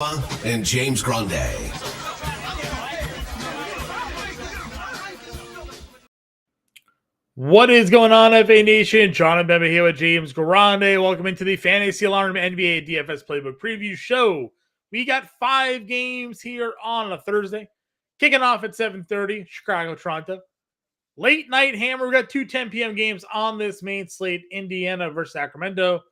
and James Grande. What is going on, FA Nation? Jon Impemba here with James Grande. Welcome into the Fantasy Alarm NBA DFS Playbook Preview Show. We got 5 games here on a Thursday. Kicking off at 7:30, Chicago, Toronto. Late night hammer. We got 2 10 p.m. games on this main slate. Indiana versus Sacramento.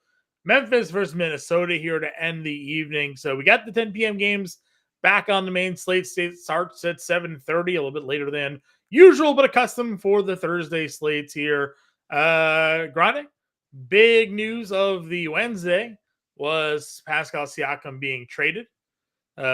Memphis versus Minnesota here to end the evening. So we got the 10 p.m. games back on the main slate. It starts at 7:30, a little bit later than usual, but accustomed for the Thursday slates here. Grande, big news of the Wednesday was Pascal Siakam being traded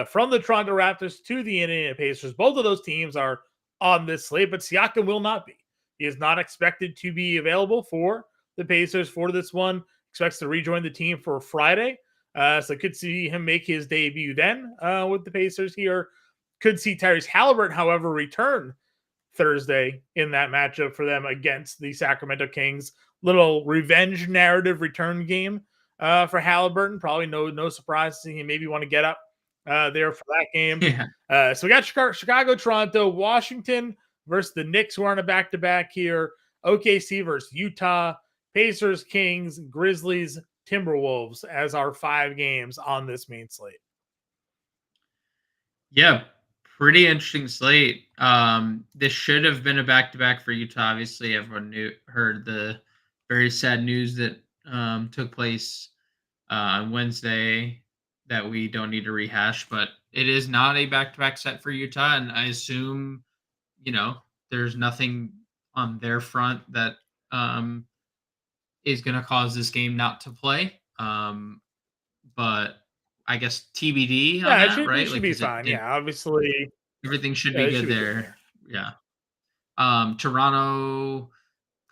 from the Toronto Raptors to the Indiana Pacers. Both of those teams are on this slate, but Siakam will not be. He is not expected to be available for the Pacers for this one. Expects to rejoin the team for Friday. So could see him make his debut then with the Pacers here. Could see Tyrese Halliburton, however, return Thursday in that matchup for them against the Sacramento Kings. Little revenge narrative return game for Halliburton. Probably no surprise to see him maybe want to get up there for that game. Yeah. So we got Chicago, Toronto, Washington versus the Knicks, who are on a back-to-back here. OKC versus Utah, Pacers, Kings, Grizzlies, Timberwolves as our 5 games on this main slate. Yeah, pretty interesting slate. This should have been a back-to-back for Utah. Obviously, everyone heard the very sad news that took place on Wednesday that we don't need to rehash, but it is not a back-to-back set for Utah, and I assume, there's nothing on their front that is going to cause this game not to play. But I guess TBD on that, right? It should be fine. Obviously. Everything should be good there. Yeah. Toronto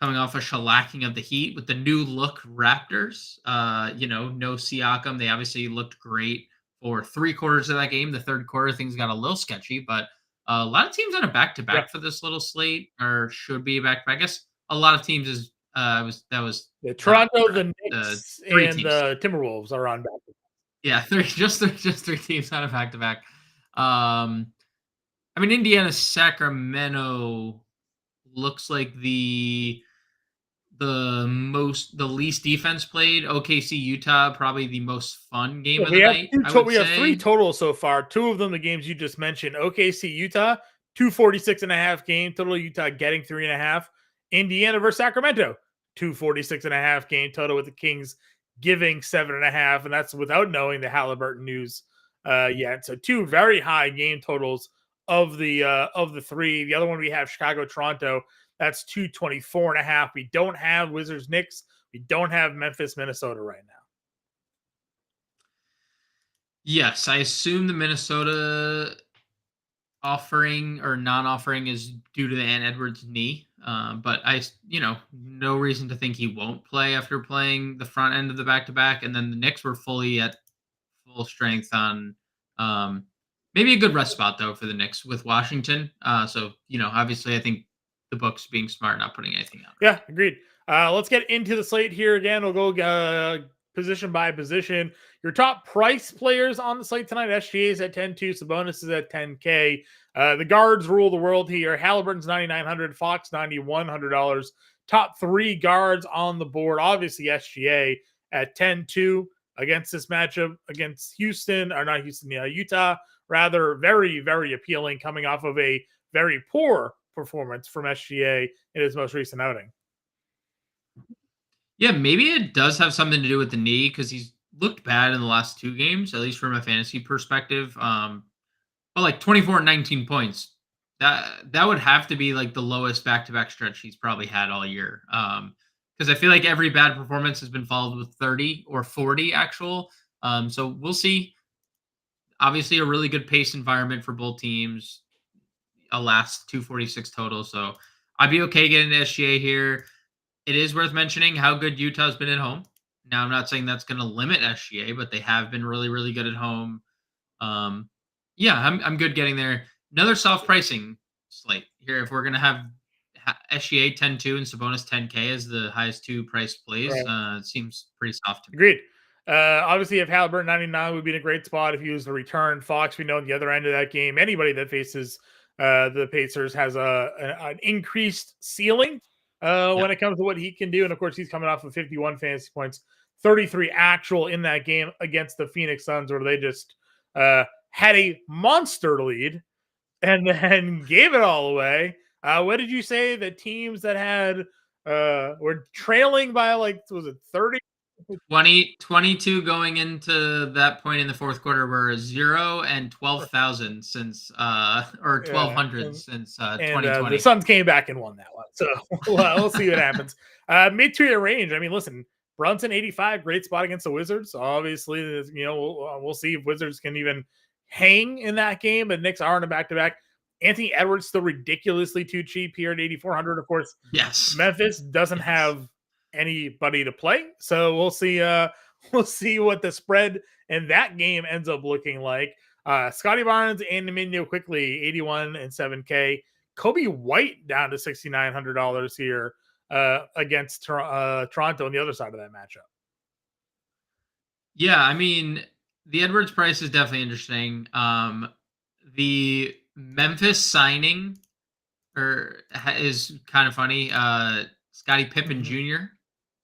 coming off a shellacking of the Heat with the new look Raptors. No Siakam. They obviously looked great for 3 quarters of that game. The third quarter, things got a little sketchy, but a lot of teams on a back-to-back for this little slate, or should be back-to-back. I guess a lot of teams is Toronto, the Knicks, and the Timberwolves are on back-to-back. Yeah, just 3 teams on a back-to-back. Indiana, Sacramento looks like the least defense played. OKC, Utah, probably the most fun game of the night. We have 3 totals so far. 2 of them, the games you just mentioned. OKC, Utah, 246.5 game total. Utah getting 3.5. Indiana versus Sacramento, 246.5 game total with the Kings giving 7.5, and that's without knowing the Halliburton news yet. So 2 very high game totals of the 3. The other one we have Chicago, Toronto. That's 224.5. We don't have Wizards, Knicks. We don't have Memphis, Minnesota right now. Yes, I assume the Minnesota offering or non-offering is due to the Ant Edwards knee. But no reason to think he won't play after playing the front end of the back-to-back. And then the Knicks were fully at full strength on maybe a good rest spot, though, for the Knicks with Washington. Obviously, I think the book's being smart, not putting anything out. Yeah, agreed. Let's get into the slate here again. We'll go position by position. Your top price players on the slate tonight. SGA is at 10.2. Sabonis is at 10K. The guards rule the world here. Halliburton's $9,900. Fox $9,100. Top 3 guards on the board. Obviously, SGA at 10.2 against this matchup against Utah. Rather, very, very appealing, coming off of a very poor performance from SGA in his most recent outing. Yeah, maybe it does have something to do with the knee, because he's looked bad in the last 2 games, at least from a fantasy perspective. But like 24 and 19 points, that would have to be like the lowest back-to-back stretch he's probably had all year. Because I feel like every bad performance has been followed with 30 or 40 actual. So we'll see. Obviously, a really good pace environment for both teams. A last 246 total. So I'd be okay getting SGA here. It is worth mentioning how good Utah's been at home. Now, I'm not saying that's going to limit SGA, but they have been really, really good at home. I'm good getting there. Another soft pricing slate here. If we're going to have SGA 10.2 and Sabonis 10K as the highest 2 price plays, it seems pretty soft to me. Agreed. Obviously, if Halliburton 99 would be in a great spot if he was the return. Fox, we know on the other end of that game, anybody that faces the Pacers has an increased ceiling when it comes to what he can do. And of course, he's coming off of 51 fantasy points, 33 actual in that game against the Phoenix Suns, where they just had a monster lead and then gave it all away. What did you say? The teams that had were trailing by like, was it 30? 22 going into that point in the fourth quarter were 0 and 12,000 since or 1,200 since And 2020. the Suns came back and won that one. So we'll see what happens. Mid-tier range. I mean, listen, Brunson 85, great spot against the Wizards. Obviously, you know, we'll see if Wizards can even hang in that game. But Knicks are in a back-to-back. Anthony Edwards still ridiculously too cheap here at 8,400. Of course, yes, Memphis doesn't have anybody to play, so we'll see. We'll see what the spread in that game ends up looking like. Scotty Barnes and Dominion quickly 81 and 7K. Kobe White down to $6,900 here against Toronto on the other side of that matchup. Yeah, I mean, the Edwards price is definitely interesting. The Memphis signing is kind of funny. Scottie Pippen Jr.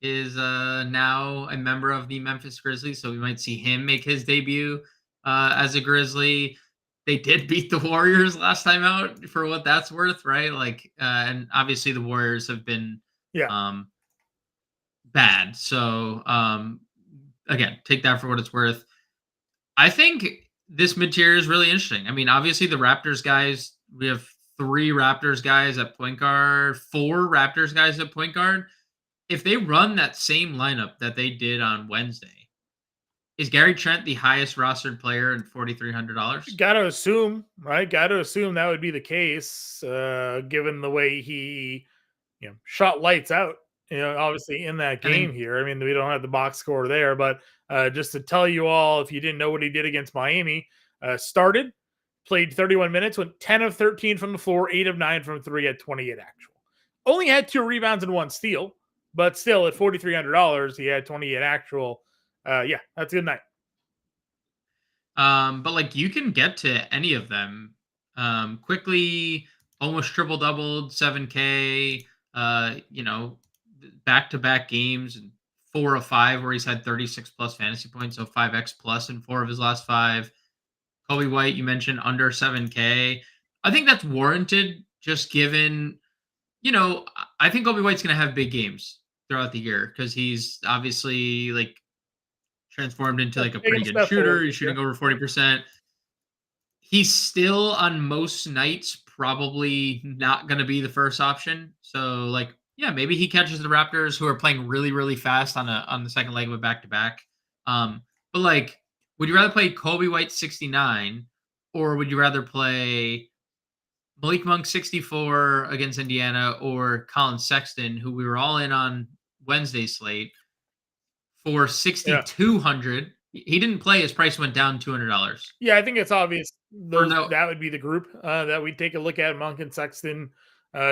is now a member of the Memphis Grizzlies, so we might see him make his debut as a Grizzly. They did beat the Warriors last time out, for what that's worth, right? Like, and obviously the Warriors have been bad. So again, take that for what it's worth. I think this material is really interesting. I mean, obviously the Raptors guys, we have 3 Raptors guys at point guard, 4 Raptors guys at point guard. If they run that same lineup that they did on Wednesday, is Gary Trent the highest rostered player in $4,300? Got to assume, right? Got to assume that would be the case, given the way he, shot lights out. Obviously in that game here. I mean, we don't have the box score there, but just to tell you all, if you didn't know what he did against Miami, started, played 31 minutes, went 10 of 13 from the floor, 8 of 9 from 3 at 28 actual. Only had 2 rebounds and 1 steal, but still at $4,300, he had 28 actual. Yeah, that's a good night. But like, you can get to any of them quickly, almost triple doubled, 7K, back-to-back games, and 4 of 5 where he's had 36 plus fantasy points, so 5x plus in 4 of his last 5. Kobe White, you mentioned under 7K. I think that's warranted, just given, I think Kobe White's going to have big games throughout the year because he's obviously like transformed into like a pretty good shooter. He's shooting over 40%. He's still on most nights probably not going to be the first option. So like, yeah, maybe he catches the Raptors, who are playing really, really fast on the second leg of a back-to-back. But like, would you rather play Kobe White 69, or would you rather play Malik Monk 64 against Indiana, or Colin Sexton, who we were all in on Wednesday slate, for 6,200? He didn't play. His price went down $200. Yeah, I think it's obvious. That would be the group that we take a look at. Monk and Sexton,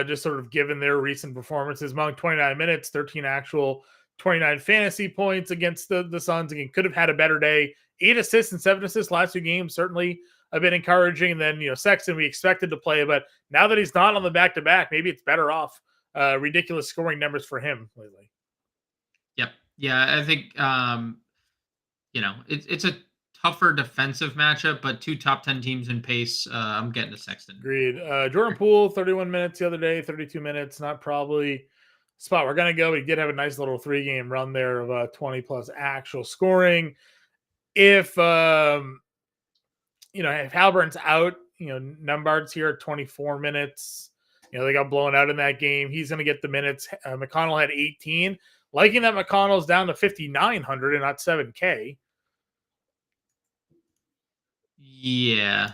just sort of given their recent performances. Monk 29 minutes, 13 actual, 29 fantasy points against the Suns. Again, could have had a better day. 8 assists and 7 assists last 2 games. Certainly a bit encouraging. And then, Sexton we expected to play, but now that he's not on the back-to-back, maybe it's better off. Ridiculous scoring numbers for him lately. Yep. Yeah, I think it's a tougher defensive matchup, but 2 top 10 teams in pace. I'm getting to Sexton. Agreed. Jordan Poole, 31 minutes the other day, 32 minutes. Not probably spot we're going to go. We did have a nice little 3-game run there of 20 plus actual scoring. If if Halliburton's out, Numbard's here at 24 minutes. They got blown out in that game. He's going to get the minutes. McConnell had 18. Liking that McConnell's down to 5,900 and not 7K. Yeah.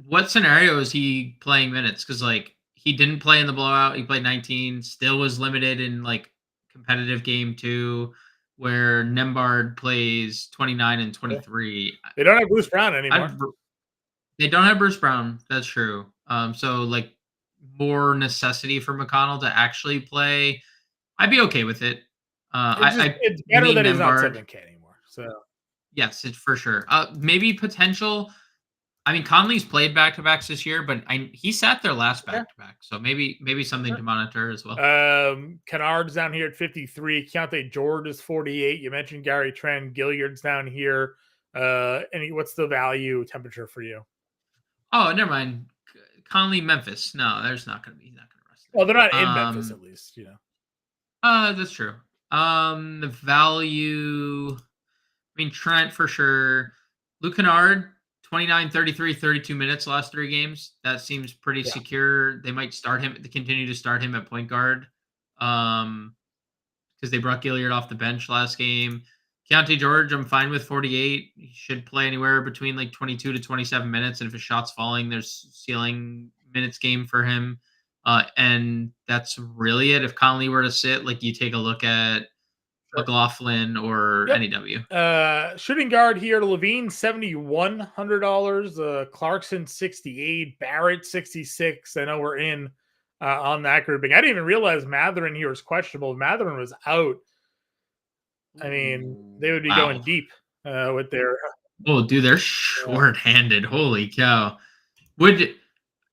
What scenario is he playing minutes? Because like, he didn't play in the blowout. He played 19. Still was limited in like competitive game 2, where Nembhard plays 29 and 23. They don't have Bruce Brown anymore. They don't have Bruce Brown. That's true. So like, more necessity for McConnell to actually play. I'd be okay with it. It's better lean that he's not Nembhard. 7K anymore. So Yes, it's for sure. Maybe potential. I mean, Conley's played back-to-backs this year, but he sat their last okay. back-to-back, so maybe something to monitor as well. Kennard's down here at 53. Keontae George is 48. You mentioned Gary Trent. Gilliard's down here. What's the value temperature for you? Oh, never mind. Conley, Memphis. No, there's not going to be. He's not going to rest. Well, they're not in Memphis, at least. That's true. The value. I mean, Trent for sure. Luke Kennard, 29, 33, 32 minutes last 3 games. That seems pretty secure. They might continue to start him at point guard. Because they brought Gilliard off the bench last game. Keontae George, I'm fine with 48. He should play anywhere between like 22 to 27 minutes. And if his shot's falling, there's ceiling minutes game for him. And that's really it. If Conley were to sit, like you take a look at McLaughlin or NEW. Shooting guard here, Levine, $7,100. Clarkson, 68. Barrett, 66. I know we're in on that grouping. I didn't even realize Matherin here was questionable. If Matherin was out, I mean, they would be going deep with their. Oh, dude, they're short-handed. Holy cow!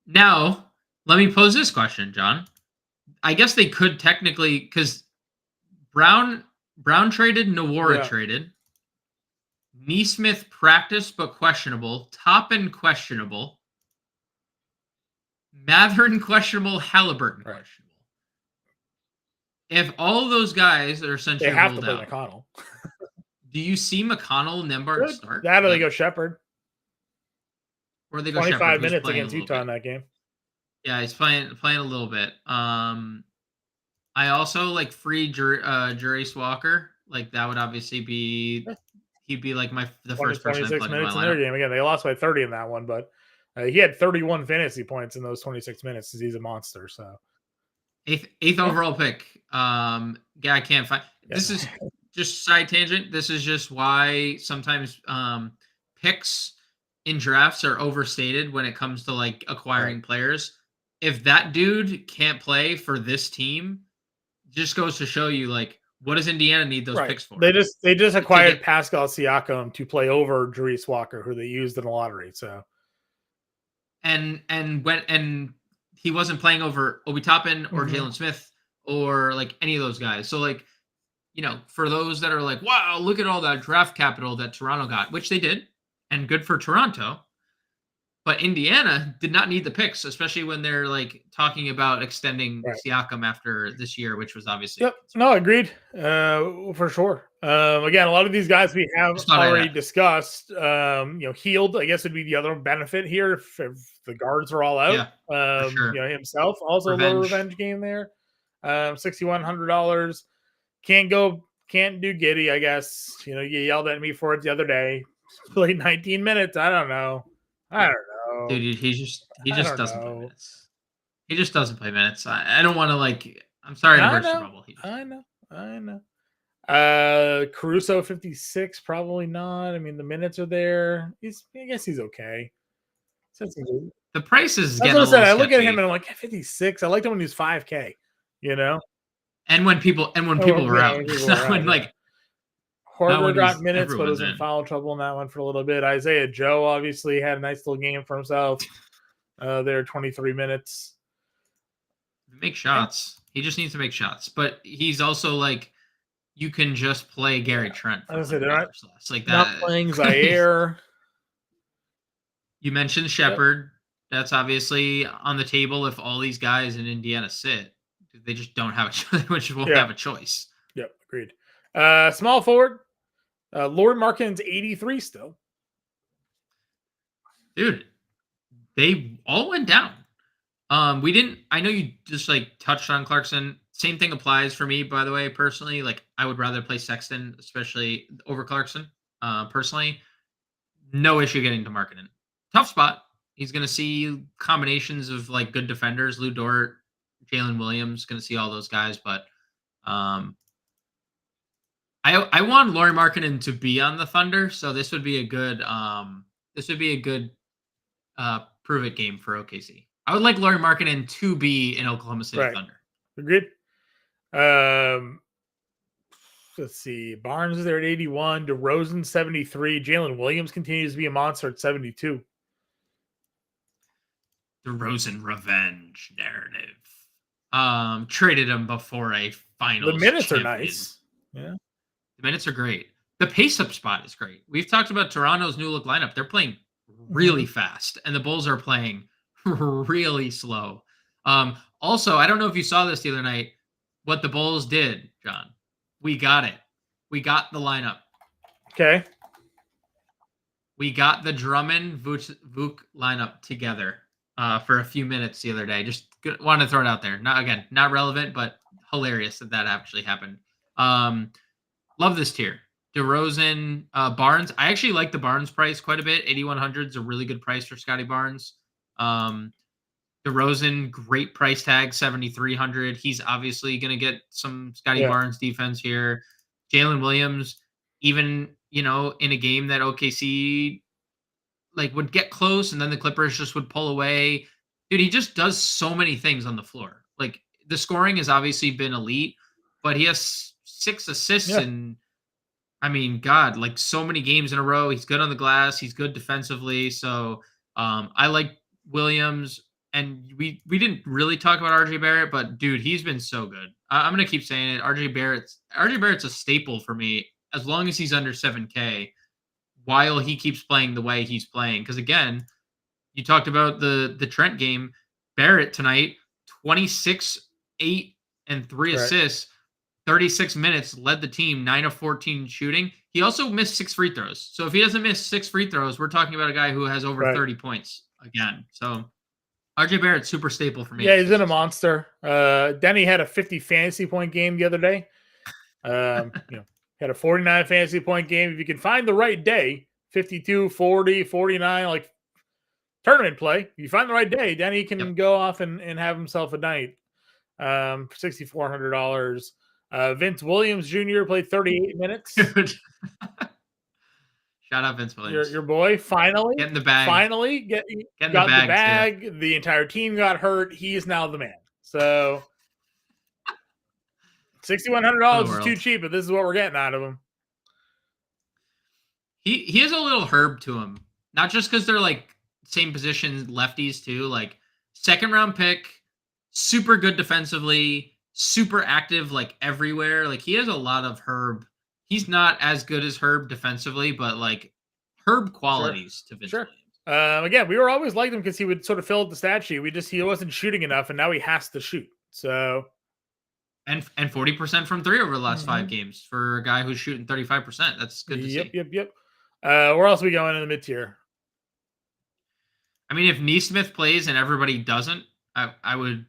Now let me pose this question, John. I guess they could technically, because Brown traded, Nawara traded. Neesmith practiced but questionable. Toppin questionable. Matherin questionable. Halliburton questionable. If all of those guys are essentially they have to play McConnell. Do you see McConnell, Nembhard start? That or they go Shepherd. Or they go 25 minutes against Utah in that game. Yeah, he's playing a little bit. I also like free Jurace Walker. Like that would obviously be he'd be like the first person I played in my lineup. In their game. Again, they lost by 30 in that one, but he had 31 fantasy points in those 26 minutes because he's a monster. So eighth overall pick. I can't find. This is just side tangent. This is just why sometimes picks in drafts are overstated when it comes to like acquiring players. If that dude can't play for this team, just goes to show you like what does Indiana need those picks for? They just acquired Pascal Siakam to play over Jurace Walker, who they used in the lottery. So and he wasn't playing over Obi Toppin or Jalen Smith or like any of those guys. So like, for those that are like, wow, look at all that draft capital that Toronto got, which they did, and good for Toronto. But Indiana did not need the picks, especially when they're like talking about extending Siakam after this year, which was obviously. No, agreed. For sure. Again, a lot of these guys we have already discussed. Healed, I guess, would be the other benefit here if the guards are all out. For sure. Himself also a low revenge game there. $6,100. Can't do Giddy, I guess. You yelled at me for it the other day. Played 19 minutes. I don't know. Dude, he just doesn't play minutes. He just doesn't play minutes. I don't want to like. I'm sorry to burst your bubble. I know. Caruso 56, probably not. I mean, the minutes are there. I guess he's okay. The price is getting. That's what I said. I look at him and I'm like, 56. I liked him when he was 5K. And when people were out, when like. Horford got minutes, but was in foul trouble in that one for a little bit. Isaiah Joe obviously had a nice little game for himself. There, 23 minutes. Make shots. He just needs to make shots. But he's also like, you can just play Gary Trent. I said, they're not like that. Not playing Zaire. You mentioned Shepherd. That's obviously on the table if all these guys in Indiana sit. They just don't have have a choice. Yep, agreed. Small forward, Lord Markkinen's 83 still. Dude, they all went down. I know you just like touched on Clarkson. Same thing applies for me, by the way, personally. Like I would rather play Sexton, especially over Clarkson. Personally, no issue getting to Markkinen. Tough spot. He's going to see combinations of like good defenders, Lou Dort, Jalen Williams, going to see all those guys, but I want Lauri Markkinen to be on the Thunder, so this would be a good prove it game for OKC. I would like Lauri Markkinen to be in Oklahoma City Thunder. Agreed. Let's see. Barnes is there at 81. DeRozan 73. Jalen Williams continues to be a monster at 72. The Rosen revenge narrative. Traded him before a finals. The minutes champion. are nice. Yeah. The minutes are great. The pace-up spot is great. We've talked about Toronto's new look lineup. They're playing really fast, and the Bulls are playing really slow. Also, I don't know if you saw this the other night, what the Bulls did, John. We got it. We got the lineup. Okay. We got the Drummond Vuk lineup together for a few minutes the other day. Just wanted to throw it out there. Not relevant, but hilarious that actually happened. Love this tier. DeRozan, Barnes. I actually like the Barnes price quite a bit. 8,100 is a really good price for Scotty Barnes. DeRozan, great price tag, 7,300. He's obviously going to get some Scotty Barnes defense here. Jalen Williams, even, in a game that OKC would get close and then the Clippers just would pull away. Dude, he just does so many things on the floor. The scoring has obviously been elite, but he has 6 assists and so many games in a row. He's good on the glass. He's good defensively. So I like Williams. And we didn't really talk about RJ Barrett, but dude, he's been so good. I'm gonna keep saying it. RJ Barrett's a staple for me as long as he's under 7K, while he keeps playing the way he's playing. Because again, you talked about the Trent game. Barrett tonight, 26, 8, and 3 assists, 36 minutes, led the team, 9 of 14 shooting. He also missed 6 free throws. So if he doesn't miss 6 free throws, we're talking about a guy who has over 30 points again. So RJ Barrett, super staple for me. Yeah, he's in a monster. Denny had a 50 fantasy point game the other day. Had a 49 fantasy point game. If you can find the right day, 52, 40, 49, tournament play. If you find the right day, Denny can go off and have himself a night for $6,400. Vince Williams Jr. played 38 minutes. Shout out Vince Williams. Your boy finally getting the bag. Finally got the bag. Too. The entire team got hurt. He is now the man. So $6,100 is too cheap, but this is what we're getting out of him. He has a little herb to him. Not just because they're same position lefties too. Second round pick, super good defensively, super active everywhere. He has a lot of herb. He's not as good as Herb defensively, but Herb qualities to Vince Williams. Again, we were always liked him because he would sort of fill up the stat sheet. He wasn't shooting enough, and now he has to shoot. So, and 40% from 3 over the last 5 games for a guy who's shooting 35%. That's good to see. Yep. Where else are we going in the mid tier? If Neesmith plays and everybody doesn't, I would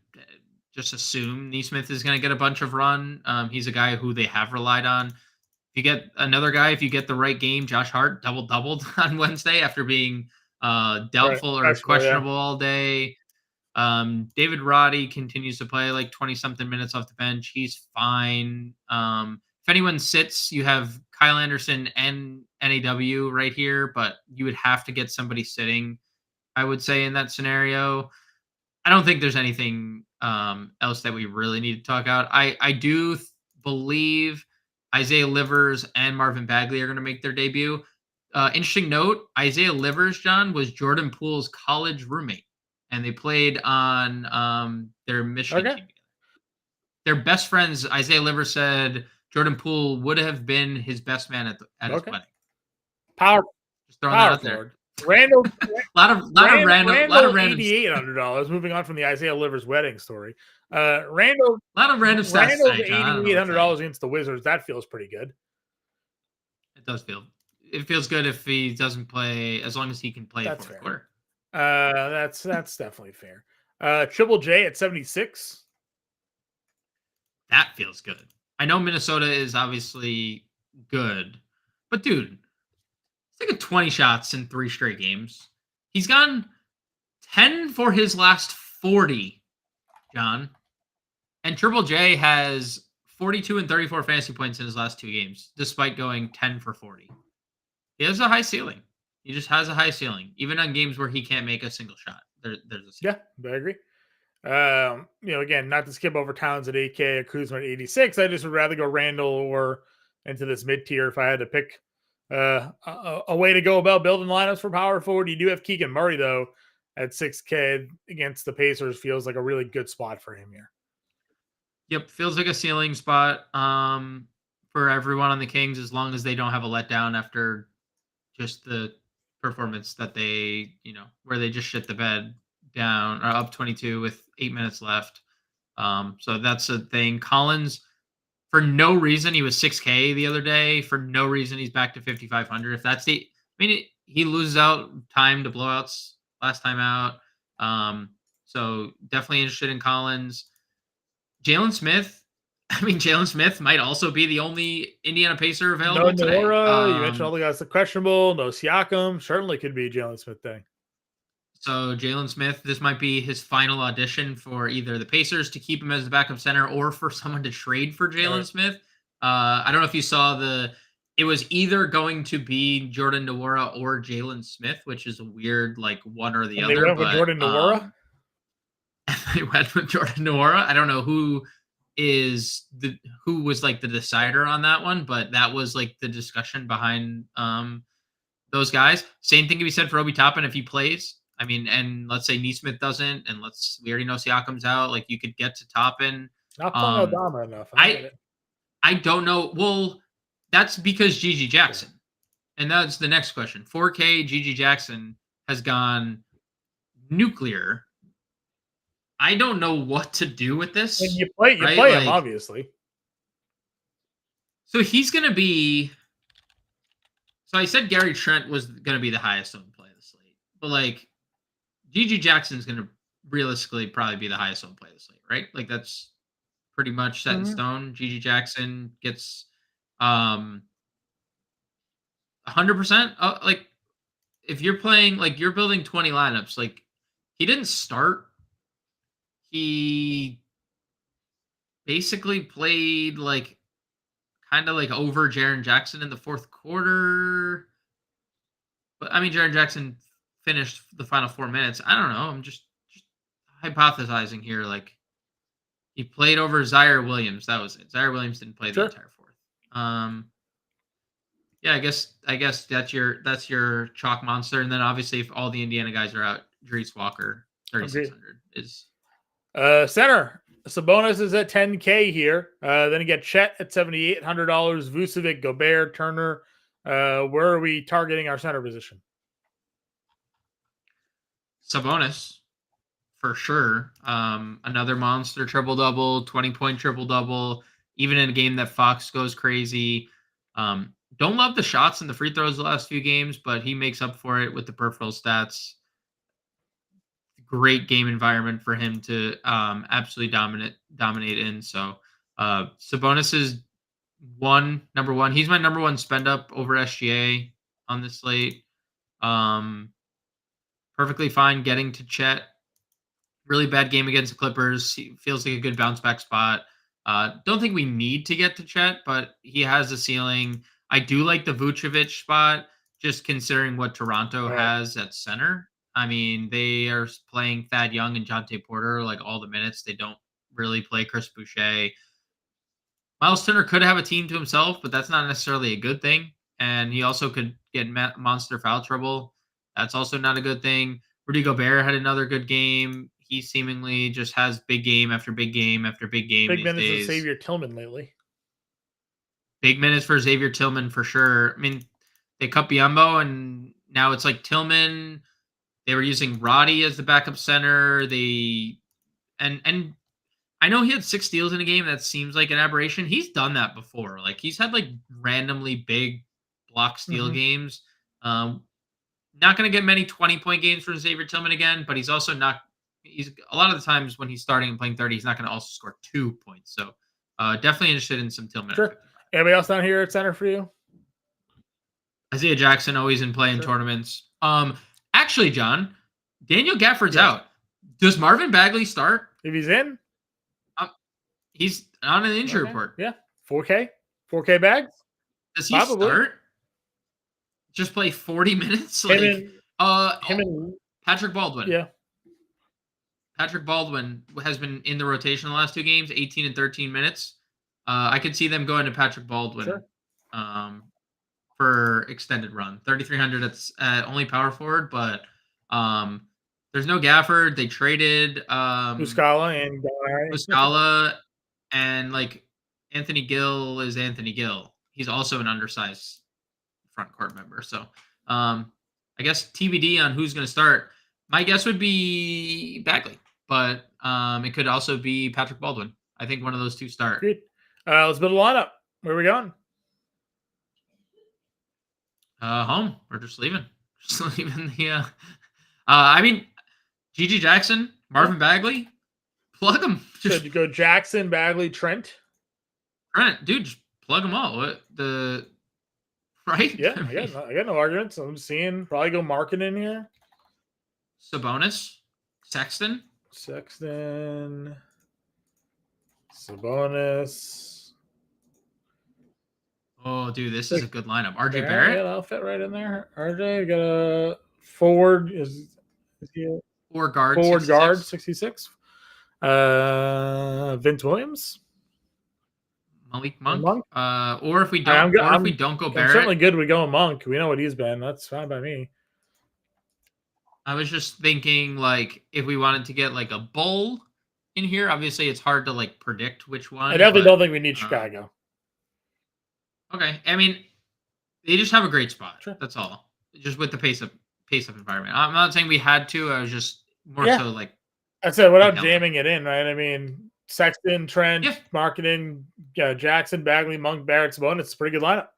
just assume Neesmith is going to get a bunch of run. He's a guy who they have relied on. If you get another guy, if you get the right game, Josh Hart doubled on Wednesday after being doubtful or questionable all day. David Roddy continues to play 20-something minutes off the bench. He's fine. If anyone sits, you have Kyle Anderson and NAW right here, but you would have to get somebody sitting, I would say, in that scenario. I don't think there's anything else that we really need to talk about. I do believe Isaiah Livers and Marvin Bagley are going to make their debut. Interesting note, Isaiah Livers, John, was Jordan Poole's college roommate, and they played on their Michigan team together. They're best friends. Isaiah Livers said Jordan Poole would have been his best man at his wedding. Power. Just throwing that out there. Randall, a lot of random $800. Moving on from the Isaiah Livers wedding story. Randall, a lot of random stats. Randall's $8,800 against the Wizards. That feels pretty good. It does feel. It feels good if he doesn't play, as long as he can play That's fourth fair. quarter. That's definitely fair. Triple J at 76. That feels good. I know Minnesota is obviously good, but dude, it's like 20 shots in 3 straight games. He's gone 10 for his last 40, John. And Triple J has 42 and 34 fantasy points in his last 2 games, despite going 10 for 40. He has a high ceiling. He just has a high ceiling, even on games where he can't make a single shot. There's a ceiling. Yeah, I agree. Again, not to skip over Towns at 8K, or Kuzma at 86. I just would rather go Randall or into this mid tier if I had to pick a way to go about building lineups for power forward. You do have Keegan Murray though at 6K against the Pacers. Feels like a really good spot for him here. Yep, feels like a ceiling spot for everyone on the Kings as long as they don't have a letdown after just the performance that they, where they just shit the bed down or up 22 with 8 minutes left. So that's a thing. Collins, for no reason, he was 6K the other day. For no reason, he's back to 5,500. If that's he loses out time to blowouts last time out. So definitely interested in Collins. Jalen Smith might also be the only Indiana Pacer available today. You mentioned all the guys that are questionable. No Siakam. Certainly could be a Jalen Smith thing. So Jalen Smith, this might be his final audition for either the Pacers to keep him as the backup center or for someone to trade for Jalen Smith. I don't know if you saw it was either going to be Jordan Nwora or Jalen Smith, which is a weird, one or the other. They went with Jordan Nwora? They went with Jordan Nwora. I don't know who was the decider on that one, but that was the discussion behind those guys. Same thing can be said for Obi Toppin if he plays. And let's say Nesmith doesn't, and we already know Siakam's out. You could get to Toppin. Not playing Adama enough. I don't know. Well, that's because Gigi Jackson. And that's the next question. 4K Gigi Jackson has gone nuclear. I don't know what to do with this. And you play him, obviously. So he's going to be... So I said Gary Trent was going to be the highest owned play of the slate. But, Gigi Jackson's going to realistically probably be the highest owned play of the slate, right? That's pretty much set in stone. Gigi Jackson gets 100%. If you're playing, you're building 20 lineups, he didn't start. He basically played kind of over Jaren Jackson in the fourth quarter. But Jaren Jackson finished the final 4 minutes. I don't know. I'm just hypothesizing here. He played over Zaire Williams. That was it. Zaire Williams didn't play the entire fourth. Yeah, I guess that's your chalk monster. And then obviously if all the Indiana guys are out, Dries Walker 3,600 is. Center Sabonis is at 10K here. Then you get Chet at $7,800. Vucevic, Gobert, Turner. Where are we targeting our center position? Sabonis, for sure. Another monster triple-double, 20-point triple-double, even in a game that Fox goes crazy. Don't love the shots and the free throws the last few games, but he makes up for it with the peripheral stats. Great game environment for him to absolutely dominate in. So Sabonis is number one. He's my number one spend up over SGA on the slate. Perfectly fine getting to Chet. Really bad game against the Clippers. He feels like a good bounce back spot. Don't think we need to get to Chet, but he has a ceiling. I do like the Vucevic spot, just considering what Toronto has at center. They are playing Thad Young and Jonte Porter all the minutes. They don't really play Chris Boucher. Miles Turner could have a team to himself, but that's not necessarily a good thing. And he also could get monster foul trouble. That's also not a good thing. Rudy Gobert had another good game. He seemingly just has big game after big game after big game. Big minutes for Xavier Tillman lately. Big minutes for Xavier Tillman for sure. They cut Biyombo, and now it's Tillman. They were using Roddy as the backup center. And I know he had 6 steals in a game. That seems like an aberration. He's done that before. He's had randomly big block steal games. Not going to get many 20-point games for Xavier Tillman again, but he's also not. He's a lot of the times when he's starting and playing 30, he's not going to also score 2 points. So definitely interested in some Tillman. Sure. Anybody else down here at center for you? Isaiah Jackson always in play in tournaments. Actually, John, Daniel Gafford's out. Does Marvin Bagley start? If he's in? He's on an injury report. Yeah. 4K? 4K bags? Does he start? Just play 40 minutes? Him and Patrick Baldwin. Yeah. Patrick Baldwin has been in the rotation the last 2 games, 18 and 13 minutes. I could see them going to Patrick Baldwin Sure. for extended run. 3,300. That's only power forward, but there's no Gafford. They traded Muscala and Muscala, and like Anthony Gill is Anthony Gill. He's also an undersized front court member. So I guess TBD on who's going to start. My guess would be Bagley, but it could also be Patrick Baldwin. I think one of those two start. Great. Let's build a lineup. Where are we going? Home. We're just leaving. Just leaving the. I mean, GG Jackson, Marvin Bagley, plug them. Should you go Jackson, Bagley, Trent? Trent, dude, just plug them all. Right? Yeah, I got no arguments. I'm seeing probably go Markin in here. Sabonis, Sexton. Sabonis. Oh, dude, this is a good lineup. RJ Barrett. Yeah, that'll fit right in there. RJ got a forward. Is he a forward guard? 66. Vince Williams. Malik Monk. Or if we don't, if we don't go Barrett, I'm certainly good. We go Monk. We know what he's been. That's fine by me. I was just thinking, like, if we wanted to get like a bull in here, obviously it's hard to like predict which one. I definitely don't think we need Chicago. Okay, I mean, they just have a great spot. Sure. That's all. Just with the pace up environment. I'm not saying we had to. I was just more so like. That's it. Without jamming it in, right? I mean, Sexton, Trent, Marketing, Jackson, Bagley, Monk, Barrett, Sabonis. It's a pretty good lineup.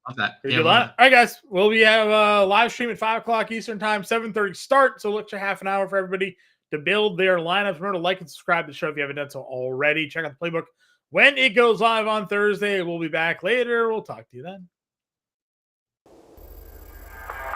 Love that. Pretty good lineup. All right, guys. Well, we have a live stream at 5:00 Eastern time, 7:30 start. So look to half an hour for everybody to build their lineups. Remember to like and subscribe to the show if you haven't done so already. Check out the playbook when it goes live on Thursday. We'll be back later. We'll talk to you then.